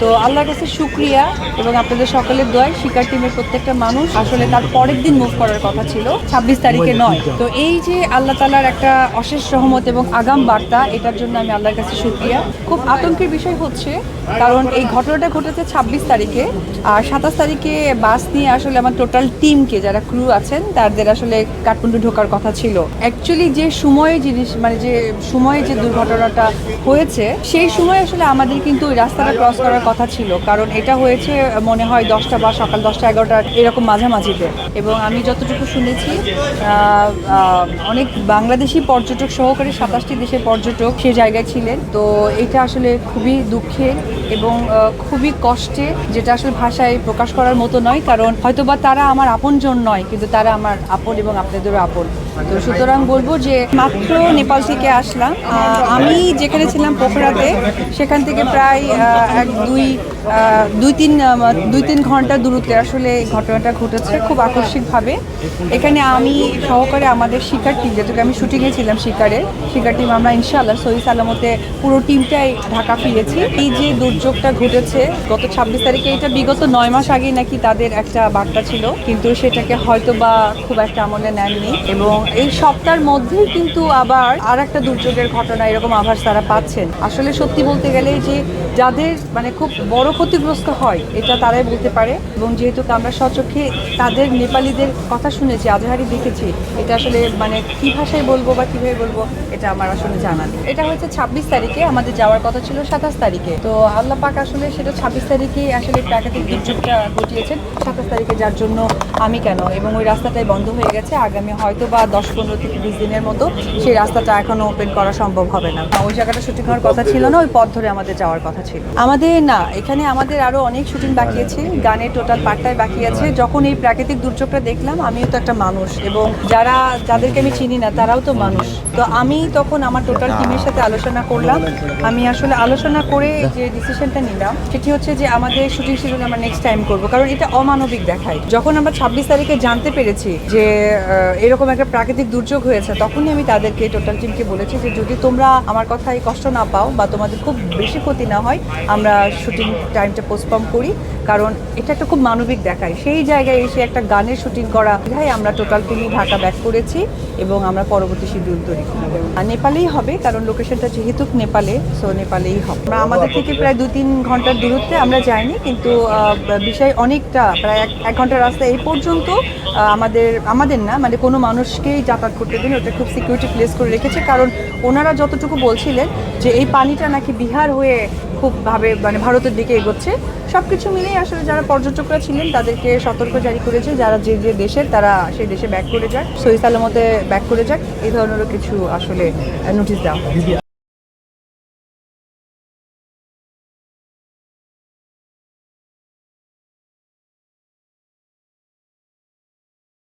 তো আল্লাহর কাছে শুকরিয়া এবং আপনাদের সকলের দোয়ায় শিকার টিমের প্রত্যেকটা মানুষ আসলে তার পরের দিন মুভ করার কথা ছিল, 26 তারিখে নয়। তো এই যে আল্লাহ তাআলার একটা অশেষ রহমত এবং আগাম বার্তা, এটার জন্য আমি আল্লাহর কাছে শুকরিয়া। খুব আতঙ্কের বিষয় হচ্ছে কারণ এই ঘটনাটা ঘটেছে 26 তারিখে, আর 27 তারিখে বাস নিয়ে আসলে আমার টোটাল টিমকে যারা ক্রু আছেন তাদের আসলে কাঠমান্ডু ঢোকার কথা ছিল। অ্যাকচুয়ালি যে সময়ে জিনিস মানে যে সময়ে যে দুর্ঘটনাটা হয়েছে সেই সময় আসলে আমাদের কিন্তু ওই রাস্তাটা ক্রস করার কথা ছিল, কারণ এটা হয়েছে মনে হয় 10টা বা সকাল 10টা 11টা এরকম মাঝামাঝিতে। এবং আমি যতটুকু শুনেছি অনেক বাংলাদেশি পর্যটক সহকারে 27টি দেশের পর্যটক সে জায়গায় ছিলেন। তো এটা আসলে খুবই দুঃখের এবং খুবই কষ্টে, যেটা আসলে ভাষায় প্রকাশ করার মতো নয়, কারণ হয়তোবা তারা আমার আপনজন নয় কিন্তু তারা আমার আপন এবং আপনাদেরও আপন। তো সুতরাং বলবো যে মাত্র নেপাল থেকে আসলাম, আমি যেখানে ছিলাম পোখরাতে সেখান থেকে প্রায় দুই তিন ঘন্টা দূরত্বে আসলে এই ঘটনাটা ঘটেছে খুব আকস্মিকভাবে। এখানে আমি সহকারে আমাদের শিকার টিম, যেহেতু আমি শুটিংয়ে ছিলাম শিকার টিম, আমরা ইনশাআল্লাহ সহি সালামতে পুরো টিমটাই ঢাকা ফিরেছি। এই যে দুর্যোগটা ঘটেছে গত 26 তারিখে, এটা বিগত 9 মাস আগে নাকি তাদের একটা বার্তা ছিল, কিন্তু সেটাকে হয়তো বা খুব একটা আমলে নেননি। এবং এই সপ্তাহের মধ্যেই কিন্তু আবার আর একটা দুর্যোগের ঘটনা এরকম আভাস তারা পাচ্ছেন। আসলে সত্যি বলতে গেলে যে যাদের মানে খুব বড় ক্ষতিগ্রস্ত হয় এটা তারাই বলতে পারে। এবং যেহেতু আমরা স্বচক্ষে তাদের নেপালিদের কথা শুনেছি, আজহারি দেখেছি, এটা আসলে মানে কি ভাষায় বলবো বা কিভাবে বলবো এটা আমার আসলে জানা নেই। এটা হচ্ছে 26 তারিখে, আমাদের যাওয়ার কথা ছিল 27 তারিখে। তো আল্লাহ পাক আসলে সেটা 26 তারিখে আসলে প্রাকৃতিক দুর্যোগটা ঘটিয়েছেন 27 তারিখে, যার জন্য আমি কেন এবং ওই রাস্তাটাই বন্ধ হয়ে গেছে। আগামী হয়তো বা 10-15 থেকে 20 দিনের মতো সেই রাস্তাটা এখনো ওপেন করা সম্ভব হবে না। ওই জায়গাটা শুটিং হওয়ার কথা ছিল না, ওই পথ ধরে আমাদের যাওয়ার কথা ছিল। আমাদের না, এখানে আমাদের আরো অনেক শুটিং বাকি আছে, গানের টোটাল পার্টটাই বাকি আছে। যখন এই প্রাকৃতিক দুর্যোগটা দেখলাম, আমিও তো একটা মানুষ এবং যাদেরকে আমি চিনি না তারাও তো মানুষ। তো আমি তখন আমার টোটাল টিমের সাথে আলোচনা করলাম। আমি আসলে আলোচনা করে যে ডিসিশনটা নিলাম সেটি হচ্ছে যে আমাদের শুটিং শিডিউল আমরা নেক্সট টাইম করবো, কারণ এটা অমানবিক দেখায়। যখন আমরা 26 তারিখে জানতে পেরেছি যে এরকম একটা প্রাকৃতিক দুর্যোগ হয়েছে, তখনই আমি তাদেরকে টোটাল টিমকে বলেছি যে যদি তোমরা আমার কথায় কষ্ট না পাও বা তোমাদের খুব বেশি ক্ষতি না হয়, আমরা শুটিং টাইমটা পোস্টপোন করি, কারণ এটা একটা খুব মানবিক দেখায়। সেই জায়গায় এসে একটা গানের শুটিং করা, তাই আমরা টোটাল টিমই ঢাকা ব্যাক করেছি এবং আমরা পরবর্তী শিডিউল তৈরি করব। নেপালেই হবে, কারণ লোকেশনটা যেহেতু নেপালে, সো নেপালেই হবে। আমাদের থেকে প্রায় 2-3 ঘন্টার দূরত্বে আমরা যাইনি, কিন্তু বিষয় অনেকটা প্রায় 1 ঘন্টার রাস্তা এই পর্যন্ত আমাদের না মানে কোনো মানুষকেই যাতায়াত করতে দিন, ওটা খুব সিকিউরিটি প্লেস করে রেখেছে। কারণ ওনারা যতটুকু বলছিলেন যে এই পানিটা নাকি বিহার হয়ে খুবভাবে মানে ভারতের দিকে এগোচ্ছে। সব কিছু মিলেই আসলে যারা পর্যটকরা ছিলেন তাদেরকে সতর্ক জারি করেছে, যারা যে যে দেশের তারা সেই দেশে ব্যাক করে যাক, সহি সালামতে ব্যাক করে যাক, এই ধরনেরও কিছু আসলে নোটিশ দেওয়া।